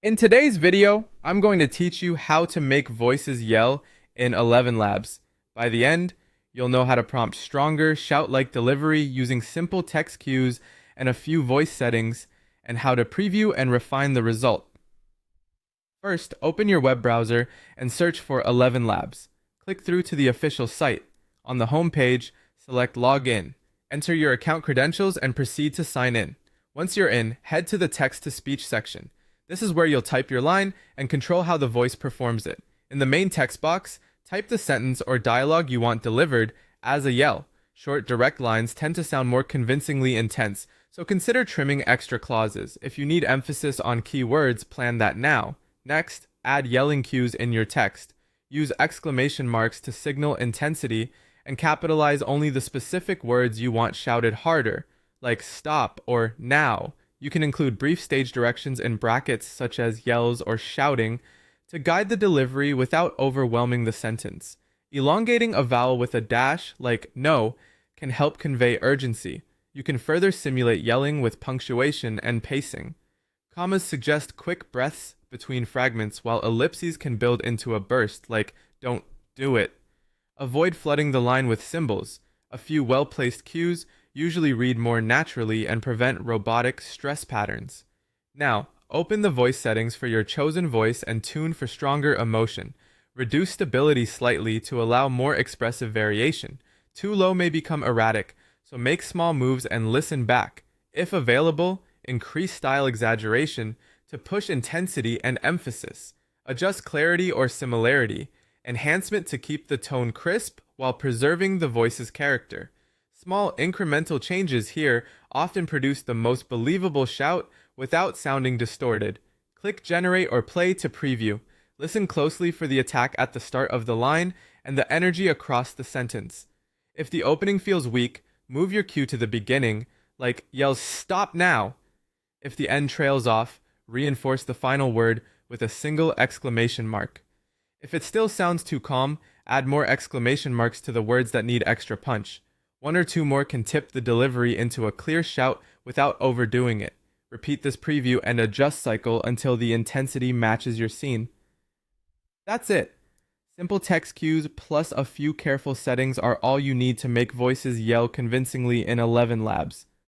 In today's video, I'm going to teach you how to make voices yell in ElevenLabs. By the end, you'll know how to prompt stronger, shout-like delivery using simple text cues and a few voice settings, and how to preview and refine the result. First, open your web browser and search for ElevenLabs. Click through to the official site. On the home page, select Login. Enter your account credentials and proceed to sign in. Once you're in, head to the text-to-speech section. This is where you'll type your line and control how the voice performs it. In the main text box, type the sentence or dialogue you want delivered as a yell. Short, direct lines tend to sound more convincingly intense, so consider trimming extra clauses. If you need emphasis on key words, plan that now. Next, add yelling cues in your text. Use exclamation marks to signal intensity and capitalize only the specific words you want shouted harder, like stop or now. You can include brief stage directions in brackets such as yells or shouting to guide the delivery without overwhelming the sentence. Elongating a vowel with a dash, like no, can help convey urgency. You can further simulate yelling with punctuation and pacing. Commas suggest quick breaths between fragments, while ellipses can build into a burst, like don't do it. Avoid flooding the line with symbols. A few well-placed cues usually read more naturally and prevent robotic stress patterns. Now, open the voice settings for your chosen voice and tune for stronger emotion. Reduce stability slightly to allow more expressive variation. Too low may become erratic, so make small moves and listen back. If available, increase style exaggeration to push intensity and emphasis. Adjust clarity or similarity. Enhancement to keep the tone crisp while preserving the voice's character. Small incremental changes here often produce the most believable shout without sounding distorted. Click generate or play to preview. Listen closely for the attack at the start of the line and the energy across the sentence. If the opening feels weak, move your cue to the beginning, like yell stop now. If the end trails off, reinforce the final word with a single exclamation mark. If it still sounds too calm, add more exclamation marks to the words that need extra punch. One or two more can tip the delivery into a clear shout without overdoing it. Repeat this preview and adjust cycle until the intensity matches your scene. That's it. Simple text cues plus a few careful settings are all you need to make voices yell convincingly in ElevenLabs.